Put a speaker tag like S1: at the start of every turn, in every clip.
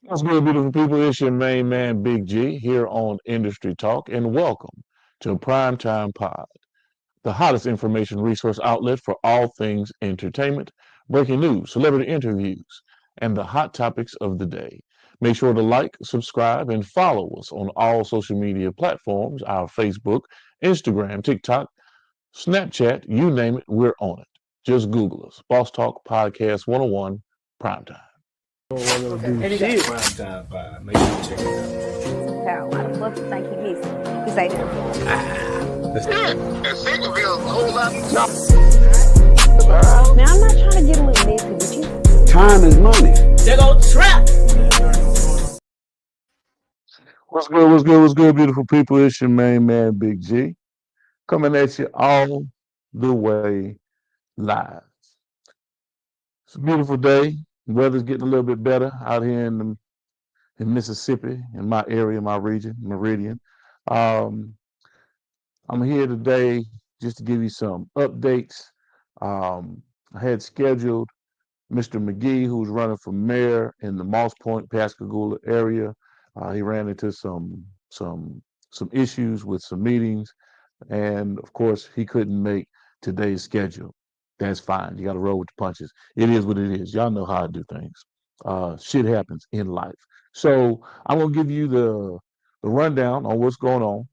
S1: What's good, beautiful people? It's your main man, Big G, here on Industry Talk, and welcome to Primetime Pod, the hottest information resource outlet for all things entertainment, breaking news, celebrity interviews, and the hot topics of the day. Make sure to like, subscribe, and follow us on all social media platforms, our Facebook, Instagram, TikTok, Snapchat, you name it, we're on it. Just Google us. Boss Talk Podcast 101 Primetime.
S2: Want to do shit. Prime time vibe. Make sure you check it
S3: Power. Why the fuck you think he missing? He say that.
S4: And second bill a whole lot.
S3: Now I'm not trying to get a little messy with you.
S2: out. Time is money.
S5: They go trap.
S1: What's good, beautiful people? It's your main man, Big G, coming at you all the way live. It's a beautiful day. The weather's getting a little bit better out here in Mississippi, in my area, my region, Meridian. Um, I'm here today just to give you some updates. I had scheduled Mr. McGee, who's running for mayor in the Moss Point, Pascagoula area. He ran into some issues with some meetings, and of course, he couldn't make today's schedule. That's fine. You got to roll with the punches. It is what it is. Y'all know how I do things. Shit happens in life. So I'm gonna give you the rundown on what's going on.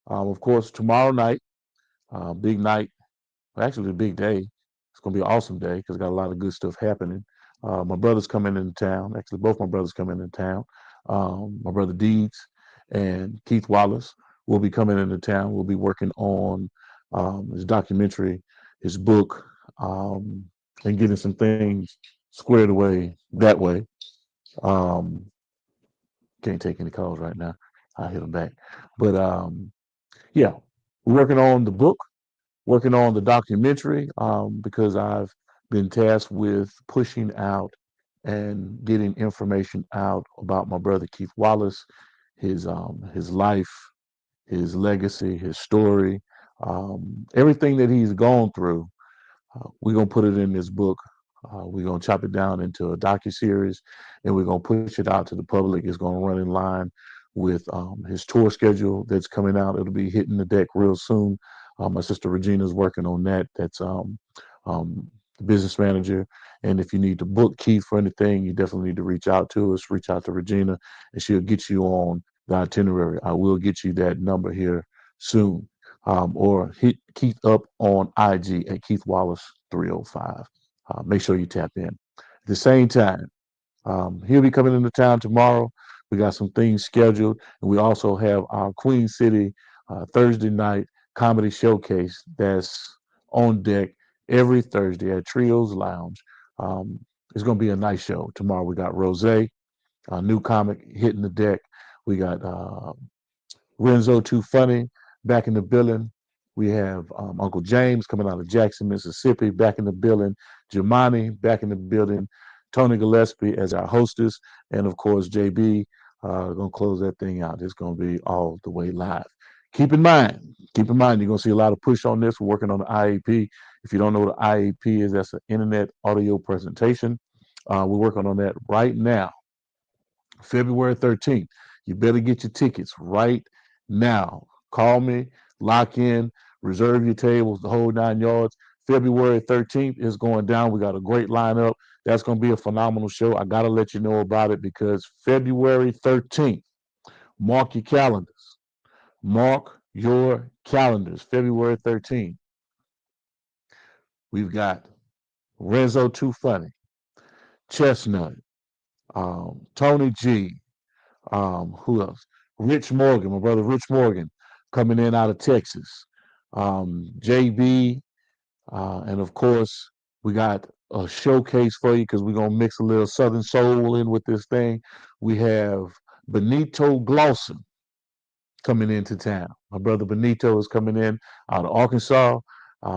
S1: Of course, tomorrow night, big night. Well, actually, a big day. It's gonna be an awesome day because got a lot of good stuff happening. My brother's coming into town. Actually, both my brothers coming into town. My brother Deeds and Keith Wallace will be coming into town. We'll be working on his documentary, his book, and getting some things squared away that way. Um, can't take any calls right now. I'll hit them back. But yeah, we're working on the book, working on the documentary, because I've been tasked with pushing out and getting information out about my brother Keith Wallace, his life, his legacy, his story, everything that he's gone through. We're gonna put it in this book. We're gonna chop it down into a docu series, and we're gonna push it out to the public. It's gonna run in line with his tour schedule that's coming out. It'll be hitting the deck real soon. My sister Regina's working on that. That's the business manager. And if you need to book Keith for anything, you definitely need to reach out to us. Reach out to Regina, and she'll get you on the itinerary. I will get you that number here soon, or hit Keith up on IG at Keith Wallace 305. Make sure you tap in. At the same time, he'll be coming into town tomorrow. We got some things scheduled, and we also have our Queen City Thursday night comedy showcase that's on deck every Thursday at Trios Lounge. Um, it's going to be a nice show. Tomorrow we got Rose, a new comic hitting the deck. We got Renzo Too Funny back in the building. We have Uncle James coming out of Jackson, Mississippi, back in the building. Jemani back in the building. Tony Gillespie as our hostess, and of course JB gonna close that thing out. It's gonna be all the way live. Keep in mind, you're gonna see a lot of push on this. We're working on the IEP. If you don't know what the IEP is, that's an internet audio presentation. We're working on that right now. February 13th. You better get your tickets right now. Call me, lock in, reserve your tables, the whole 9 yards. February 13th is going down. We got a great lineup. That's going to be a phenomenal show. I got to let you know about it because February 13th, mark your calendars. Mark your calendars. February 13th. We've got Renzo Too Funny, Chestnut, Tony G, who else? Rich Morgan, my brother Rich Morgan, coming in out of Texas. JB, and of course, we got a showcase for you because we're gonna mix a little Southern soul in with this thing. We have Benito Glosson coming into town. My brother Benito is coming in out of Arkansas.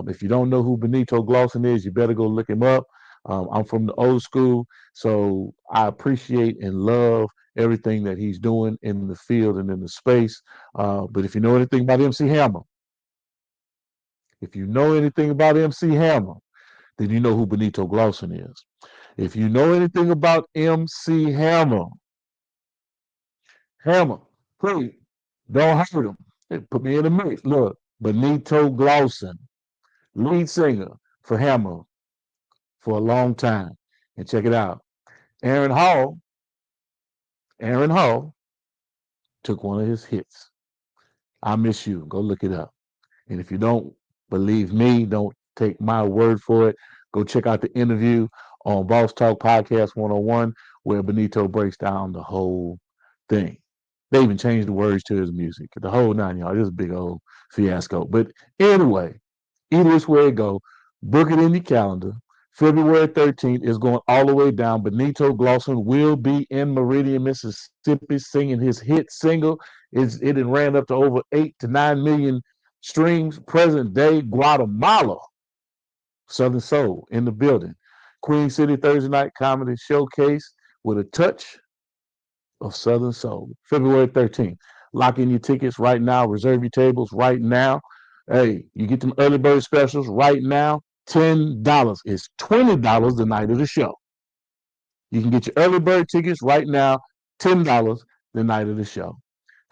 S1: If you don't know who Benito Glosson is, you better go look him up. I'm from the old school, so I appreciate and love everything that he's doing in the field and in the space. But if you know anything about MC Hammer, if you know anything about MC Hammer, then you know who Benito Glosson is. If you know anything about MC Hammer, Hammer, please don't hurt him. Hey, put me in the mix. Look, Benito Glosson, lead singer for Hammer for a long time. And check it out. Aaron Hall, Aaron Hall took one of his hits. I Miss You. Go look it up. And if you don't believe me, don't take my word for it. Go check out the interview on Boss Talk Podcast 101, where Benito breaks down the whole thing. They even changed the words to his music. The whole 9 yards. It's a big old fiasco. But anyway, either which way it go, book it in your calendar. February 13th is going all the way down. Benito Glosson will be in Meridian, Mississippi, singing his hit single. It ran up to over 8 to 9 million streams. Present day Guatemala, Southern Soul in the building. Queen City Thursday Night Comedy Showcase with a touch of Southern Soul. February 13th. Lock in your tickets right now. Reserve your tables right now. Hey, you get them early bird specials right now. $10. It's $20 the night of the show. You can get your early bird tickets right now. $10 the night of the show.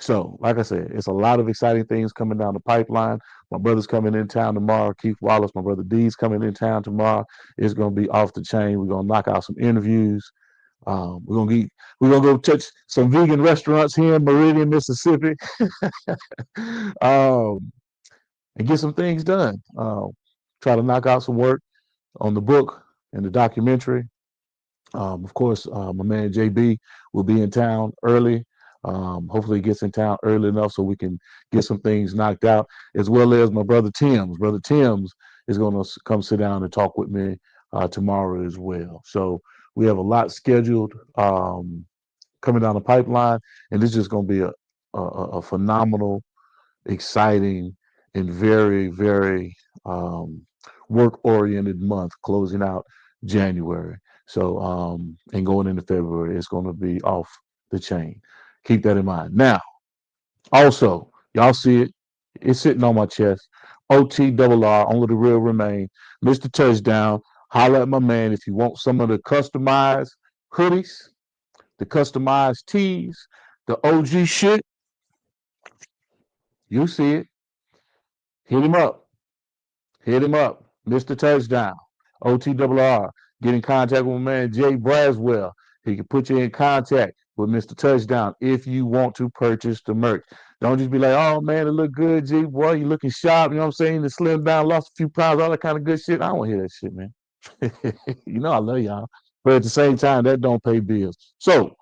S1: So, like I said, it's a lot of exciting things coming down the pipeline. My brother's coming in town tomorrow. Keith Wallace, my brother D's coming in town tomorrow. It's going to be off the chain. We're going to knock out some interviews. We're gonna go touch some vegan restaurants here in Meridian, Mississippi, and get some things done. Try to knock out some work on the book and the documentary. Of course, my man JB will be in town early. Hopefully, he gets in town early enough so we can get some things knocked out, as well as my brother Tim's. Brother Tim's is going to come sit down and talk with me tomorrow as well. So we have a lot scheduled coming down the pipeline, and this is just going to be a phenomenal, exciting, and very, very work-oriented month closing out January. So, and going into February, it's going to be off the chain. Keep that in mind. Now, also, y'all see it. It's sitting on my chest. OTRR, only the real remain. Mr. Touchdown, holla at my man if you want some of the customized hoodies, the customized tees, the OG shit. You see it. Hit him up. Hit him up. Mr. Touchdown, OTRR. Get in contact with my man Jay Braswell. He can put you in contact with Mr. Touchdown if you want to purchase the merch. Don't just be like, oh man, it look good, G boy. You looking sharp, you know what I'm saying? The slim down, lost a few pounds, all that kind of good shit. I don't want to hear that shit, man. You know I love y'all. But at the same time, that don't pay bills. So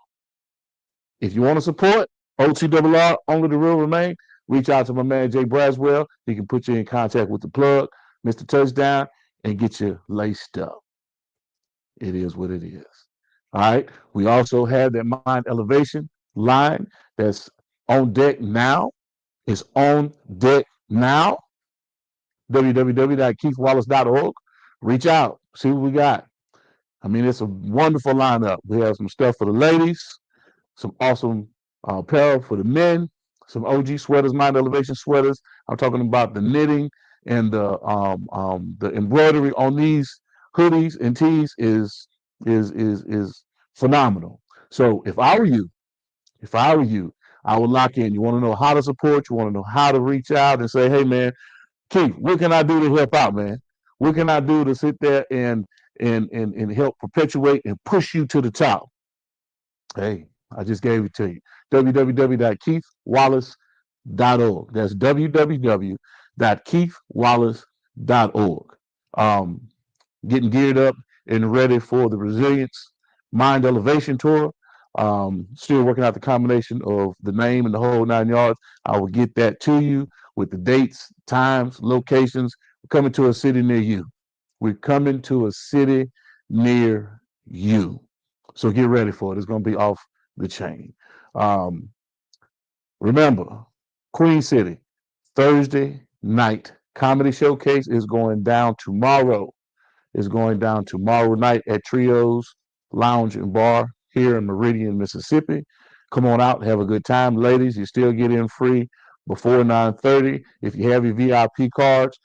S1: if you want to support OTRR, only the real remain, reach out to my man Jay Braswell. He can put you in contact with the plug, Mr. Touchdown, and get you laced up. It is what it is. All right. We also have that Mind Elevation line that's on deck now. It's on deck now. www.keithwallace.org. Reach out. See what we got. I mean, it's a wonderful lineup. We have some stuff for the ladies, some awesome apparel for the men, some OG sweaters, Mind Elevation sweaters. I'm talking about the knitting and the embroidery on these hoodies and tees is phenomenal. So if I were you, I would lock in. You want to know how to support, you want to know how to reach out and say, hey man, Keith, what can I do to help out, man? What can I do to sit there and help perpetuate and push you to the top? Hey, I just gave it to you. www.keithwallace.org. That's www.keithwallace.org. Getting geared up and ready for the Resilience Mind Elevation Tour. Still working out the combination of the name and the whole 9 yards. I will get that to you with the dates, times, locations. We're coming to a city near you. We're coming to a city near you. So get ready for it. It's going to be off the chain. Remember, Queen City, Thursday night comedy showcase is going down tomorrow. It's going down tomorrow night at Trios Lounge and Bar here in Meridian, Mississippi. Come on out, have a good time. Ladies, you still get in free before 9:30. If you have your VIP cards,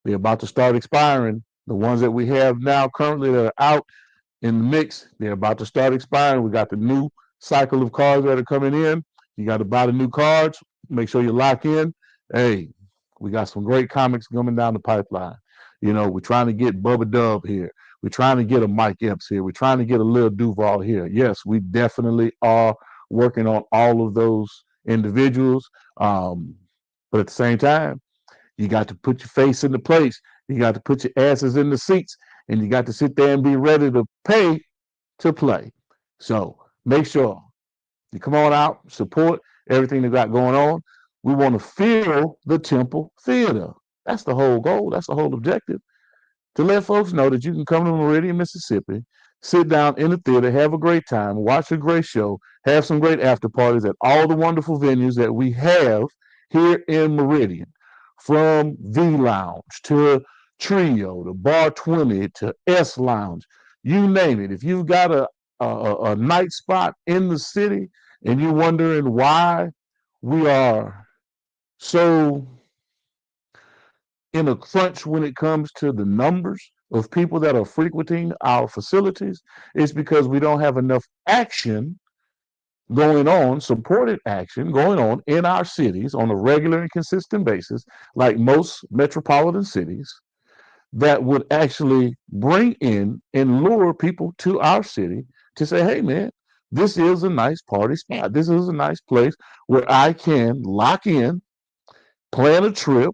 S1: they're about to start expiring. The ones that we have now currently that are out in the mix, they're about to start expiring. We got the new cycle of cards that are coming in. You got to buy the new cards. Make sure you lock in. Hey, we got some great comics coming down the pipeline. You know, we're trying to get Bubba Dub here. We're trying to get a Mike Epps here. We're trying to get a Lil Duval here. Yes, we definitely are working on all of those individuals. But at the same time, you got to put your face in the place. You got to put your asses in the seats, and you got to sit there and be ready to pay to play. So make sure you come on out, support everything they got going on. We want to fill the Temple Theater. That's the whole goal. That's the whole objective. To let folks know that you can come to Meridian, Mississippi, sit down in the theater, have a great time, watch a great show, have some great after parties at all the wonderful venues that we have here in Meridian, from V Lounge to Trio to Bar 20 to S Lounge, you name it. If you've got a night spot in the city and you're wondering why we are so in a crunch when it comes to the numbers of people that are frequenting our facilities, it's because we don't have enough action going on, supported action going on in our cities on a regular and consistent basis, like most metropolitan cities, that would actually bring in and lure people to our city to say, hey, man, this is a nice party spot. This is a nice place where I can lock in, plan a trip,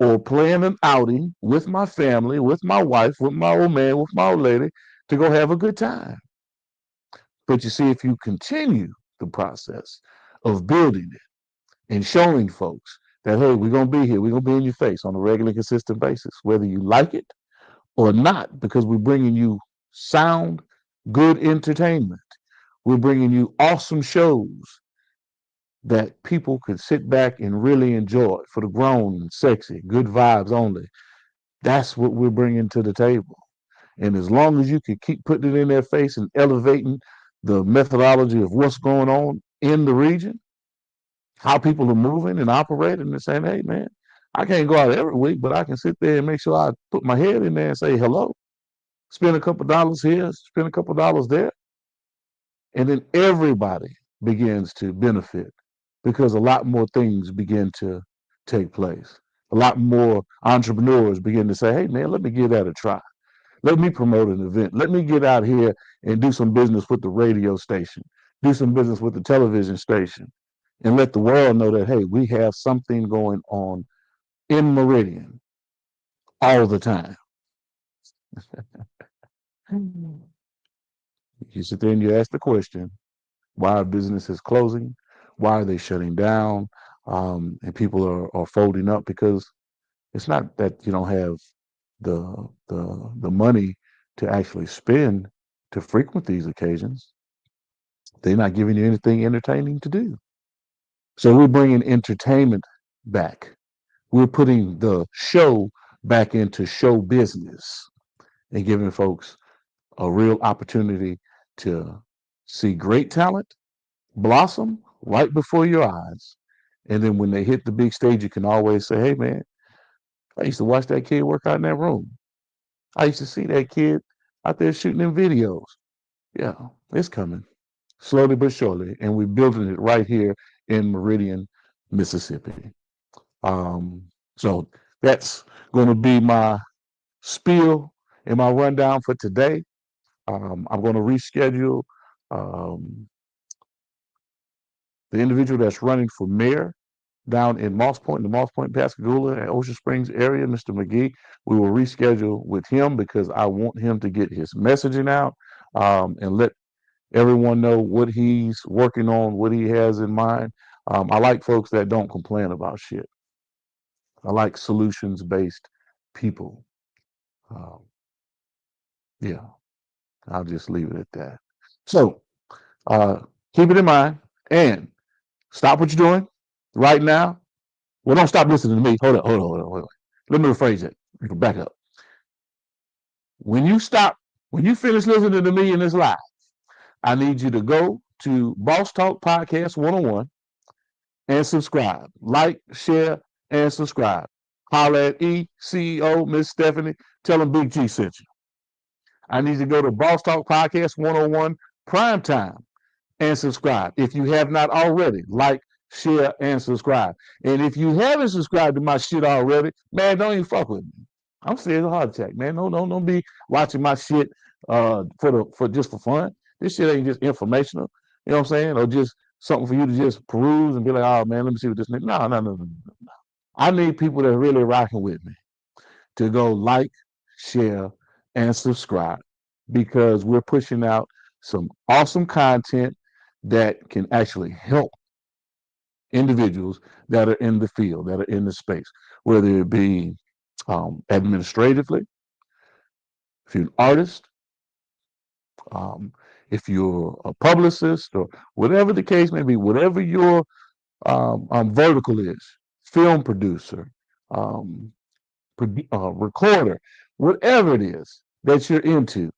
S1: or plan an outing with my family, with my wife, with my old man, with my old lady to go have a good time. But you see, if you continue the process of building it and showing folks that, hey, we're going to be here, we're going to be in your face on a regular, consistent basis, whether you like it or not, because we're bringing you sound, good entertainment. We're bringing you awesome shows that people could sit back and really enjoy for the grown and sexy, good vibes only. That's what we're bringing to the table. And as long as you can keep putting it in their face and elevating the methodology of what's going on in the region, how people are moving and operating and saying, hey, man, I can't go out every week, but I can sit there and make sure I put my head in there and say hello, spend a couple dollars here, spend a couple dollars there. And then everybody begins to benefit because a lot more things begin to take place. A lot more entrepreneurs begin to say, hey, man, let me give that a try. Let me promote an event. Let me get out here and do some business with the radio station, do some business with the television station, and let the world know that, hey, we have something going on in Meridian all the time. You sit there and you ask the question, why are businesses closing? Why are they shutting down? And people are folding up because it's not that you don't have the money to actually spend to frequent these occasions. They're not giving you anything entertaining to do. So we're bringing entertainment back. We're putting the show back into show business and giving folks a real opportunity to see great talent blossom right before your eyes. And then when they hit the big stage, you can always say, hey, man, I used to watch that kid work out in that room. I used to see that kid out there shooting them videos. Yeah, it's coming slowly but surely. And we're building it right here in Meridian, Mississippi. So that's going to be my spiel and my rundown for today. I'm going to reschedule the individual that's running for mayor down in Moss Point, the Moss Point, Pascagoula, and Ocean Springs area, Mr. McGee. We will reschedule with him because I want him to get his messaging out and let everyone know what he's working on, what he has in mind. I like folks that don't complain about shit. I like solutions-based people. Yeah, I'll just leave it at that. So keep it in mind and stop what you're doing right now. Well, don't stop listening to me. Hold on. Let me rephrase it. Back up. When you finish listening to me in this live, I need you to go to Boss Talk Podcast 101 and subscribe. Like, share, and subscribe. Holler at CEO, Miss Stephanie. Tell them Big G sent you. I need you to go to Boss Talk Podcast 101 Prime Time and subscribe. If you have not already, like, share, and subscribe. And if you haven't subscribed to my shit already, man, don't even fuck with me. I'm serious, a heart attack, man. Don't be watching my shit for just for fun. This shit ain't just informational, you know what I'm saying? Or just something for you to just peruse and be like, oh man, let me see what this nigga. No. I need people that are really rocking with me to go like, share, and subscribe because we're pushing out some awesome content that can actually help individuals that are in the field, that are in the space, whether it be administratively, if you're an artist, um, if you're a publicist, or whatever the case may be, whatever your vertical is, film producer, um, recorder, whatever it is that you're into,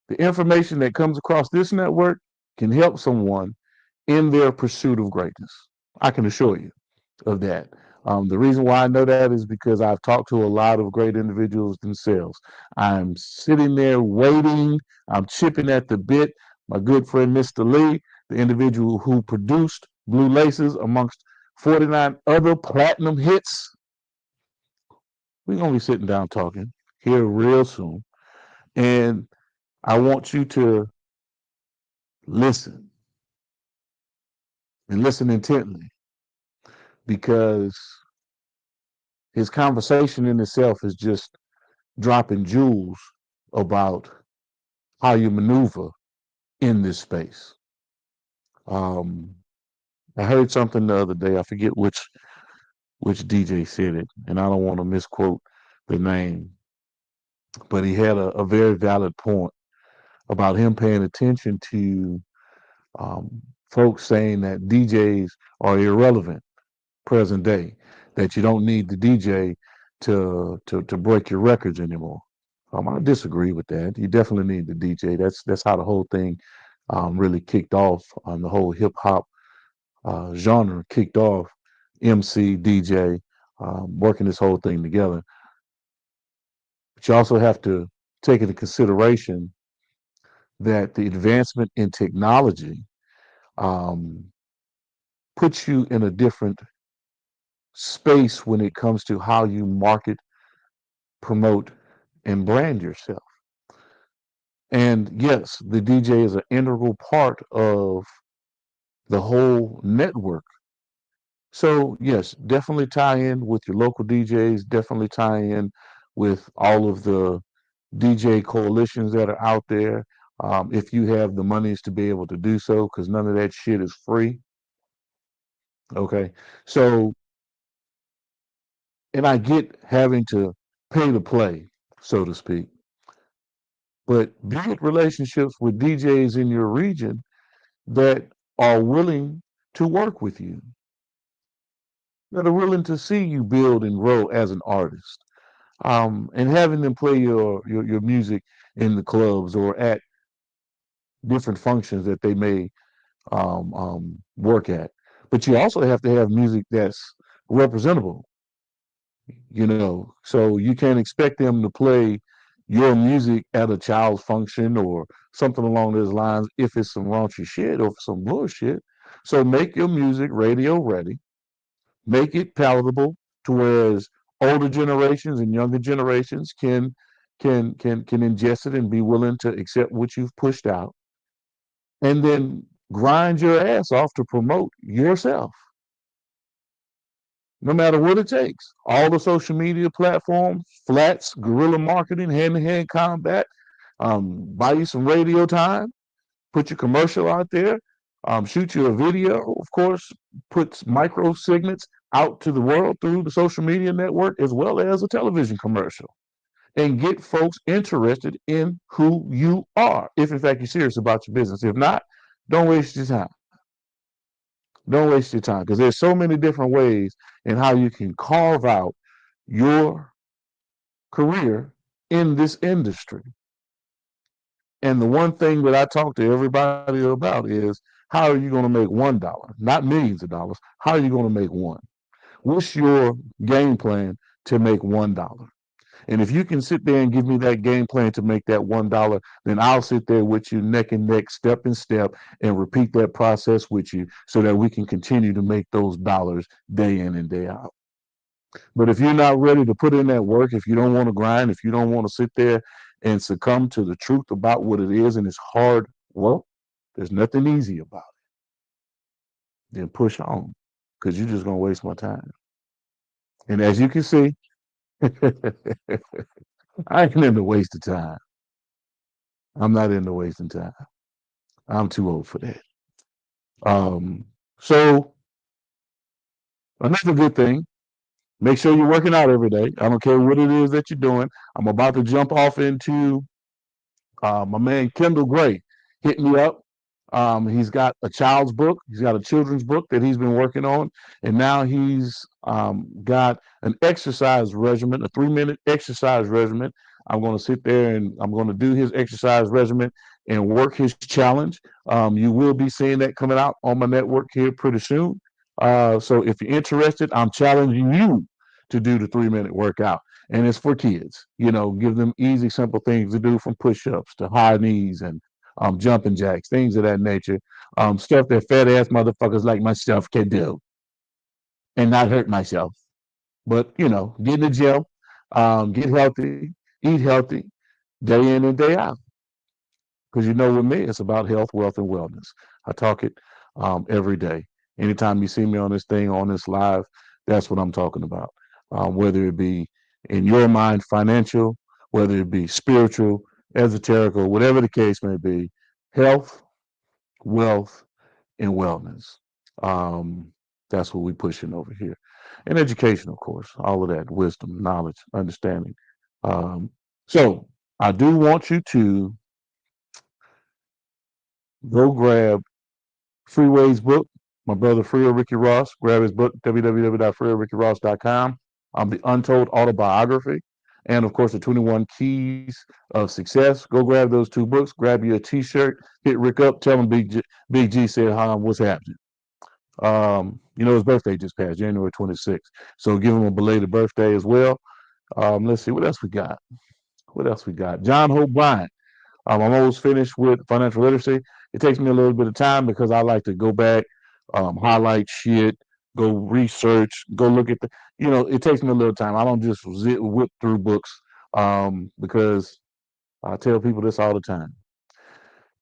S1: the information that comes across this network can help someone in their pursuit of greatness. I can assure you of that. The reason why I know that is because I've talked to a lot of great individuals themselves. I'm sitting there waiting. I'm chipping at the bit. My good friend, Mr. Lee, the individual who produced Blue Laces amongst 49 other platinum hits, we're going to be sitting down talking here real soon. And I want you to listen and listen intently because his conversation in itself is just dropping jewels about how you maneuver in this space. Um, I heard something the other day. I forget which DJ said it, and I don't want to misquote the name, but he had a very valid point about him paying attention to folks saying that DJs are irrelevant present day, that you don't need the DJ to break your records anymore. I disagree with that. You definitely need the DJ. That's how the whole thing really kicked off. The whole hip hop genre kicked off. MC, DJ, working this whole thing together. But you also have to take into consideration that the advancement in technology um, puts you in a different space when it comes to how you market, promote, and brand yourself. And yes, the DJ is an integral part of the whole network. So yes, definitely tie in with your local DJs, definitely tie in with all of the DJ coalitions that are out there. If you have the monies to be able to do so, because none of that shit is free. Okay. So, and I get having to pay to play, so to speak, but build relationships with DJs in your region that are willing to work with you, that are willing to see you build and grow as an artist, and having them play your music in the clubs or at different functions that they may work at. But you also have to have music that's representable, so you can't expect them to play your music at a child's function or something along those lines if it's some raunchy shit or some bullshit. So make your music radio ready, make it palatable to whereas older generations and younger generations can ingest it and be willing to accept what you've pushed out, and then grind your ass off to promote yourself, no matter what it takes. All the social media platforms, flats, guerrilla marketing, hand-to-hand combat, buy you some radio time, put your commercial out there, shoot you a video, of course, put micro segments out to the world through the social media network as well as a television commercial, and get folks interested in who you are, if in fact you're serious about your business. If not, don't waste your time. Don't waste your time because there's so many different ways in how you can carve out your career in this industry. And the one thing that I talk to everybody about is how are you going to make $1? Not millions of dollars. How are you going to make one? What's your game plan to make $1? And if you can sit there and give me that game plan to make that $1, then I'll sit there with you neck and neck, step and step, and repeat that process with you so that we can continue to make those dollars day in and day out. But if you're not ready to put in that work, if you don't want to grind, if you don't want to sit there and succumb to the truth about what it is and it's hard work, there's nothing easy about it. Then push on because you're just going to waste my time. And as you can see, I ain't into wasting time. I'm not into wasting time. I'm too old for that. So another good thing, make sure you're working out every day. I don't care what it is that you're doing. I'm about to jump off into my man Kendall Gray hit me up. He's got a child's book. He's got a children's book that he's been working on, and now he's got an exercise regimen, a 3-minute exercise regimen. I'm going to sit there and I'm going to do his exercise regimen and work his challenge. You will be seeing that coming out on my network here pretty soon. So if you're interested, I'm challenging you to do the 3-minute workout. And it's for kids. Give them easy, simple things to do, from push-ups to high knees and jumping jacks, things of that nature. Stuff that fat ass motherfuckers like myself can do and not hurt myself. But get in the gym, get healthy, eat healthy, day in and day out. Because with me, it's about health, wealth, and wellness. I talk it every day. Anytime you see me on this thing, on this live, that's what I'm talking about. Whether it be in your mind financial, whether it be spiritual, esoteric, or whatever the case may be, health, wealth, and wellness. That's what we're pushing over here. And education, of course, all of that, wisdom, knowledge, understanding. So I do want you to go grab Freeway's book, my brother Freer Ricky Ross. Grab his book, www.freerrickyross.com. The Untold Autobiography, and of course, the 21 Keys of Success. Go grab those 2 books. Grab you a T-shirt. Hit Rick up. Tell him Big G said, what's happening. His birthday just passed, January 26th. So give him a belated birthday as well. Let's see, what else we got? John Hope Bryant. I'm almost finished with financial literacy. It takes me a little bit of time because I like to go back, highlight shit, go research, go look at it takes me a little time. I don't just whip through books because I tell people this all the time.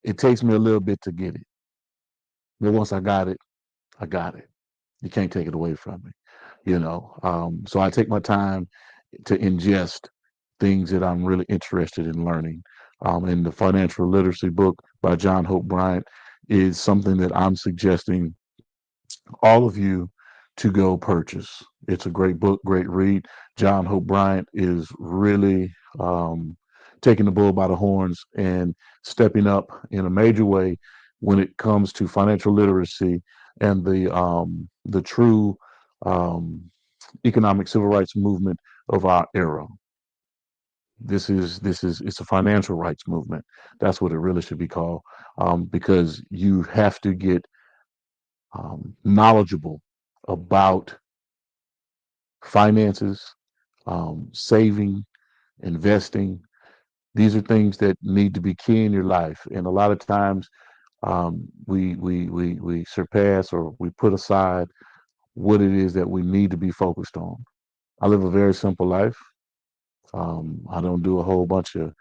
S1: It takes me a little bit to get it. But once I got it, I got it. You can't take it away from me, So I take my time to ingest things that I'm really interested in learning. And the financial literacy book by John Hope Bryant is something that I'm suggesting all of you to go purchase. It's a great book, great read. John Hope Bryant is really taking the bull by the horns and stepping up in a major way when it comes to financial literacy and the true economic civil rights movement of our era. It's a financial rights movement. That's what it really should be called, because you have to get knowledgeable about finances, saving, investing. These are things that need to be key in your life, and a lot of times we surpass or we put aside what it is that we need to be focused on. I live a very simple life. I don't do a whole bunch of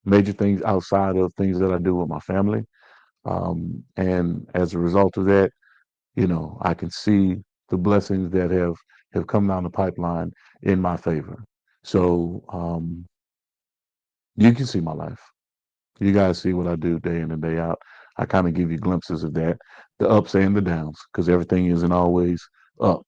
S1: major things outside of things that I do with my family. And as a result of that, I can see the blessings that have come down the pipeline in my favor. So you can see my life. You guys see what I do day in and day out. I kind of give you glimpses of that, the ups and the downs, because everything isn't always up.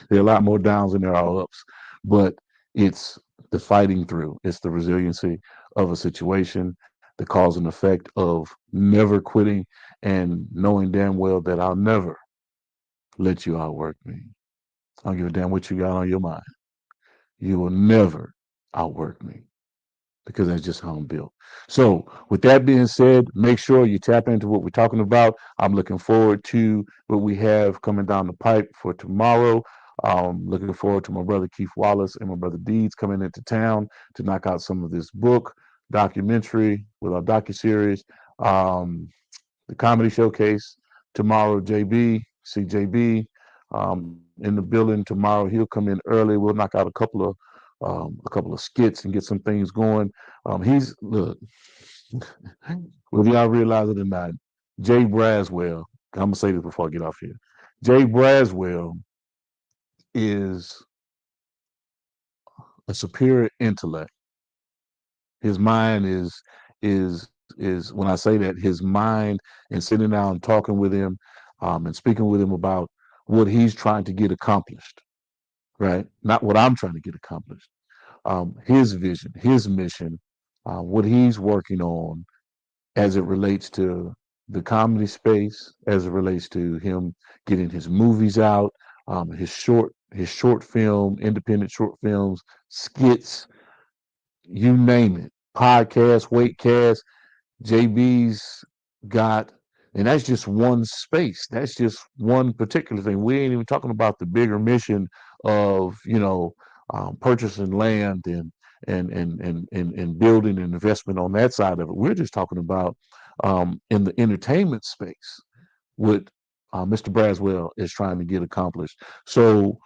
S1: There are a lot more downs than there are ups, but it's the fighting through. It's the resiliency of a situation, the cause and effect of never quitting and knowing damn well that I'll never let you outwork me. I don't give a damn what you got on your mind. You will never outwork me, because that's just how I'm built. So with that being said, make sure you tap into what we're talking about. I'm looking forward to what we have coming down the pipe for tomorrow. Looking forward to my brother Keith Wallace and my brother Deeds coming into town to knock out some of this book documentary with our docuseries. The comedy showcase tomorrow. JB, see JB in the building tomorrow. He'll come in early. We'll knock out a couple of skits and get some things going. He's look, whether y'all realize it or not, Jay Braswell. I'm gonna say this before I get off here. Jay Braswell is a superior intellect. His mind is when I say that, his mind, and sitting down and talking with him and speaking with him about what he's trying to get accomplished, right? Not what I'm trying to get accomplished. His vision, his mission, what he's working on as it relates to the comedy space, as it relates to him getting his movies out, his short film, independent short films, skits, you name it, podcast, weightcast. JB's got, and that's just one space. That's just one particular thing. We ain't even talking about the bigger mission of purchasing land and building an investment on that side of it. We're just talking about in the entertainment space what Mr. Braswell is trying to get accomplished. So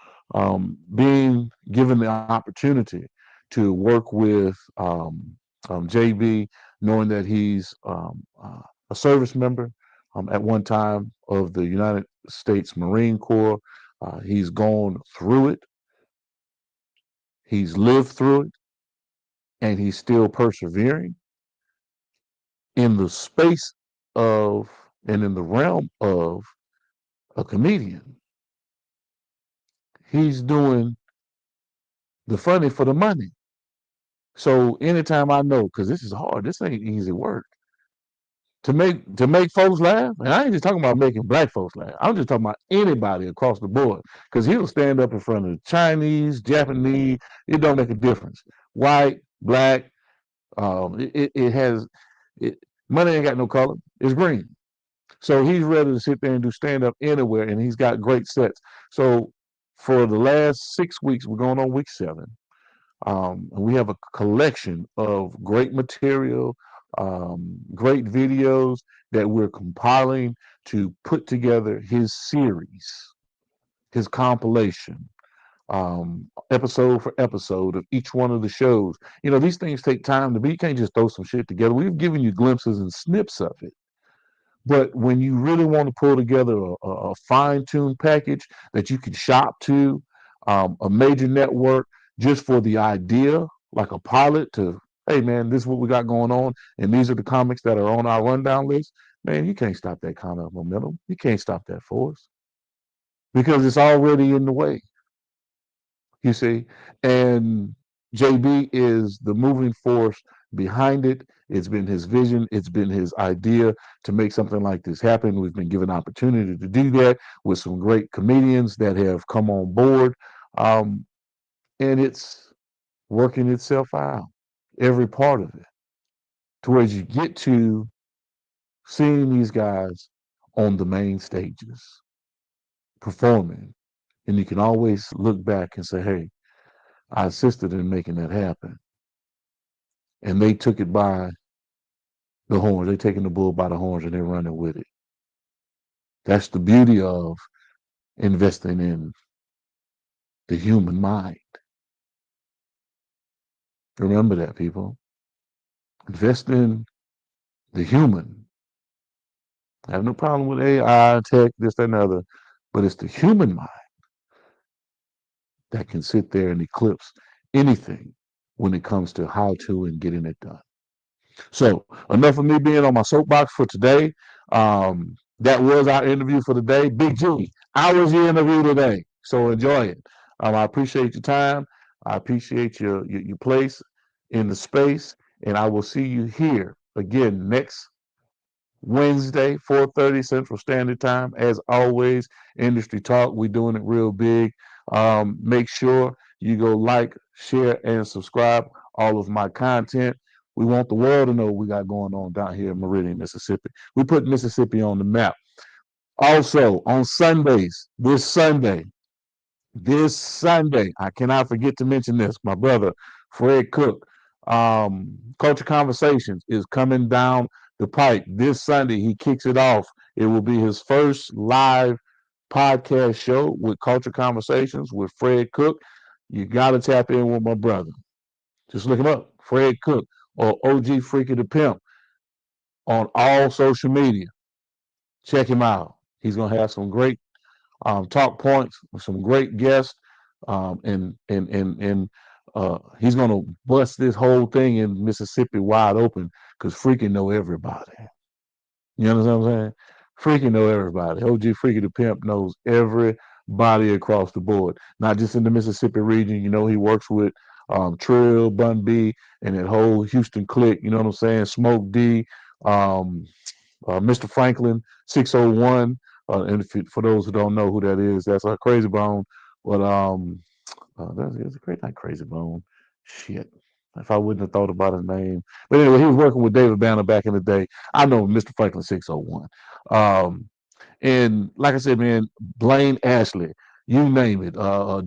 S1: being given the opportunity to work with JB, knowing that he's a service member at one time of the United States Marine Corps. He's gone through it. He's lived through it, and he's still persevering in the space of and in the realm of a comedian. He's doing the funny for the money. So anytime I know, because this is hard, this ain't easy work. To make folks laugh, and I ain't just talking about making black folks laugh. I'm just talking about anybody across the board. Because he'll stand up in front of Chinese, Japanese. It don't make a difference. White, black. It has money ain't got no color. It's green. So he's ready to sit there and do stand up anywhere, and he's got great sets. So for the last 6 weeks, we're going on week 7. We have a collection of great material, great videos that we're compiling to put together his series, his compilation, episode for episode of each one of the shows. These things take time to be. You can't just throw some shit together. We've given you glimpses and snips of it. But when you really want to pull together a fine-tuned package that you can shop to, a major network, just for the idea, like a pilot to, hey man, this is what we got going on, and these are the comics that are on our rundown list, man, you can't stop that kind of momentum. You can't stop that force because it's already in the way, you see. And JB is the moving force behind it. It's been his vision. It's been his idea to make something like this happen. We've been given opportunity to do that with some great comedians that have come on board. And it's working itself out, every part of it, to where you get to seeing these guys on the main stages performing. And you can always look back and say, hey, I assisted in making that happen. And they took it by the horns. They're taking the bull by the horns and they're running with it. That's the beauty of investing in the human mind. Remember that, people. Invest in the human. I have no problem with AI, tech, this, that, and other, but it's the human mind that can sit there and eclipse anything when it comes to how to and getting it done. So enough of me being on my soapbox for today. That was our interview for the day. Big G, how was your interview today? So enjoy it. I appreciate your time. I appreciate your place in the space, and I will see you here again next Wednesday, 4:30 Central Standard Time. As always, Industry Talk, we're doing it real big. Make sure you go like, share, and subscribe all of my content. We want the world to know what we got going on down here in Meridian, Mississippi. We put Mississippi on the map. Also, on Sundays, this Sunday, this Sunday, I cannot forget to mention this. My brother, Fred Cook, Culture Conversations is coming down the pike this Sunday. He kicks it off. It will be his first live podcast show with Culture Conversations with Fred Cook. You got to tap in with my brother. Just look him up, Fred Cook or OG Freaky the Pimp on all social media. Check him out. He's going to have some great talk points, some great guests, and he's gonna bust this whole thing in Mississippi wide open because Freaky know everybody. You understand what I'm saying? Freaky know everybody. OG Freaky the Pimp knows everybody across the board, not just in the Mississippi region. You know, he works with Trill, Bun B, and that whole Houston clique. You know what I'm saying? Smoke D, um, Mr. Franklin, 601. And for those who don't know who that is, that's Crazy Bone. But that's a great night, Crazy Bone. Shit. If I wouldn't have thought about his name. But anyway, he was working with David Banner back in the day. I know Mr. Franklin 601. And like I said, man, Blaine Ashley, you name it,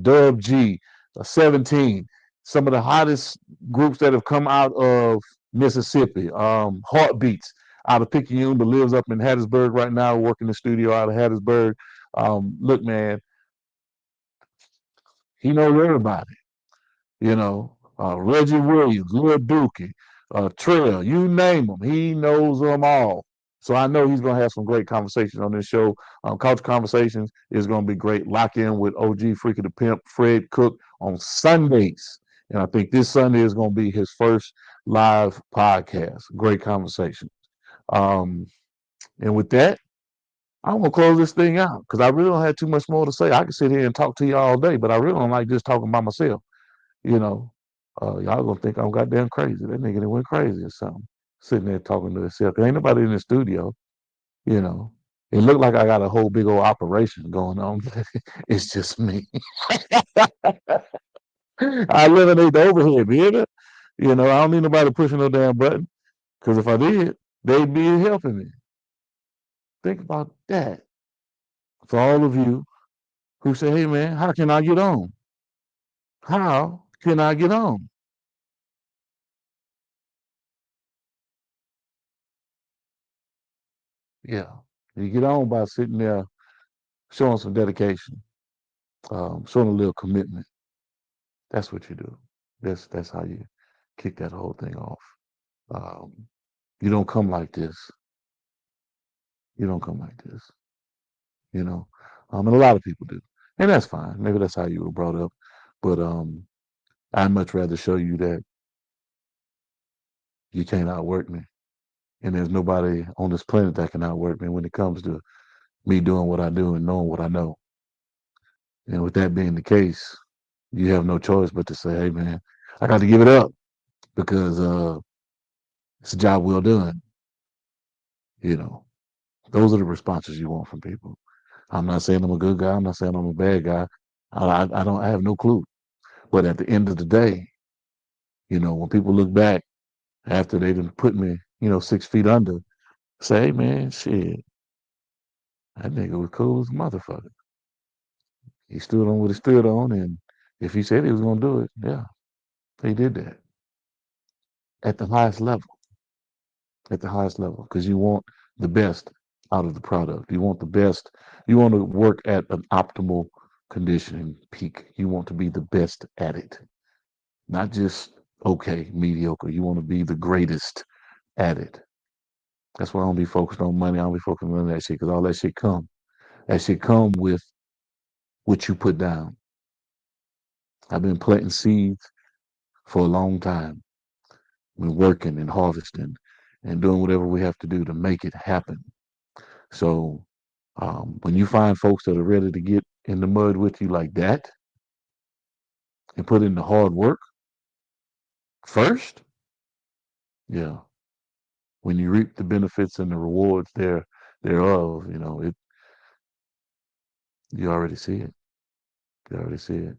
S1: Dub G, 17, some of the hottest groups that have come out of Mississippi, Heartbeats out of Picayune, but lives up in Hattiesburg right now, working the studio out of Hattiesburg. Look, man, he knows everybody, you know, Reggie Williams, Lil Dookie, Trill, you name them, he knows them all. So I know he's going to have some great conversations on this show. Culture Conversations is going to be great. Lock in with OG Freaky the Pimp, Fred Cook on Sundays. And I think this Sunday is going to be his first live podcast. Great conversation. And with that, I'm going to close this thing out because I really don't have too much more to say. I can sit here and talk to you all day, but I really don't like just talking by myself. You know, y'all going to think I'm goddamn crazy. That nigga done went crazy or something. Sitting there talking to himself. There ain't nobody in the studio. You know, it looked like I got a whole big old operation going on. It's just me. I eliminate the overhead, baby. You know, I don't need nobody pushing no damn button. Because if I did, they'd be helping me. Think about that. For all of you who say, hey man, how can I get on? How can I get on? Yeah. You get on by sitting there showing some dedication, showing a little commitment. That's what you do. That's how you kick that whole thing off. Um, you don't come like this. You don't come like this. You know, and a lot of people do, and that's fine. Maybe that's how you were brought up, but I'd much rather show you that you can't outwork me, and there's nobody on this planet that can outwork me when it comes to me doing what I do and knowing what I know. And with that being the case, you have no choice but to say, "Hey, man, I got to give it up because it's a job well done." You know, those are the responses you want from people. I'm not saying I'm a good guy. I'm not saying I'm a bad guy. I don't. I have no clue. But at the end of the day, you know, when people look back after they done put me, 6 feet under, say, hey man, shit, that nigga was cool as a motherfucker. He stood on what he stood on, and if he said he was gonna do it, yeah, he did that at the highest level. At the highest level, because you want the best out of the product. You want the best. You want to work at an optimal conditioning peak. You want to be the best at it, not just okay, mediocre. You want to be the greatest at it. That's why I don't be focused on money. I don't be focused on that shit because all that shit come. That shit come with what you put down. I've been planting seeds for a long time. Been working and harvesting and doing whatever we have to do to make it happen. So when you find folks that are ready to get in the mud with you like that and put in the hard work first, yeah, when you reap the benefits and the rewards thereof, you already see it. You already see it.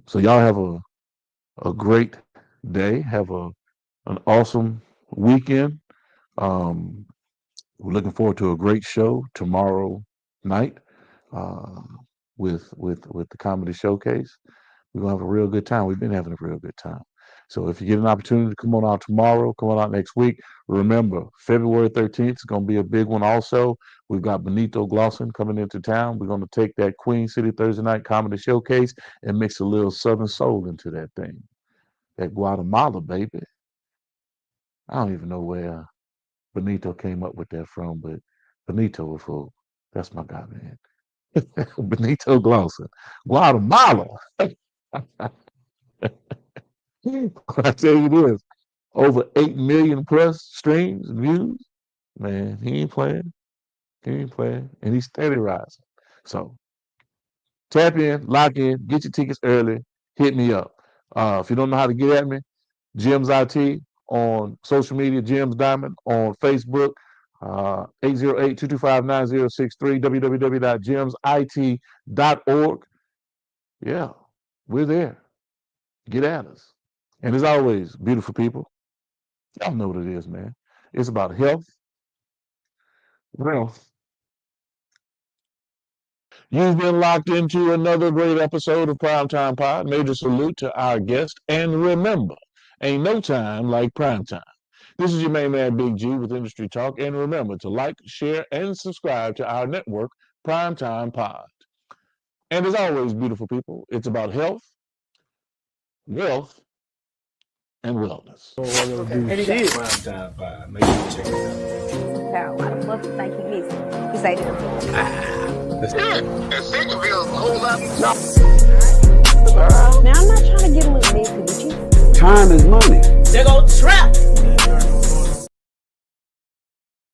S1: So y'all have a great day. Have an awesome weekend. Um, we're looking forward to a great show tomorrow night. Uh, with the comedy showcase. We're gonna have a real good time. We've been having a real good time. So if you get an opportunity to come on out tomorrow, come on out next week. Remember, February 13th is gonna be a big one also. We've got Benito Glosson coming into town. We're gonna take that Queen City Thursday night comedy showcase and mix a little Southern soul into that thing. That Guatemala, baby. I don't even know where Benito came up with that from, but Benito was full. That's my guy, man. Benito Glosson. Guatemala. I tell you this, over 8 million plus streams, views. Man, he ain't playing. He ain't playing. And he's steady rising. So tap in, lock in, get your tickets early, hit me up. If you don't know how to get at me, Jim's IT on social media, Jim's Diamond on Facebook, 808-225-9063, www.jimsit.org. Yeah, we're there. Get at us. And as always, beautiful people, y'all know what it is, man. It's about health, wealth. You've been locked into another great episode of Primetime Pod. Major salute to our guest. And remember, ain't no time like primetime. This is your main man, Big G, with Industry Talk. And remember to like, share, and subscribe to our network, Primetime Pod. And as always, beautiful people, it's about health, wealth, and wellness.
S2: Primetime Pod. Make sure you check it out.
S3: Got a lot of fluff to think he missing. He say that. Now I'm not trying to get a little messy with you.
S4: Time is money.
S5: They go trap.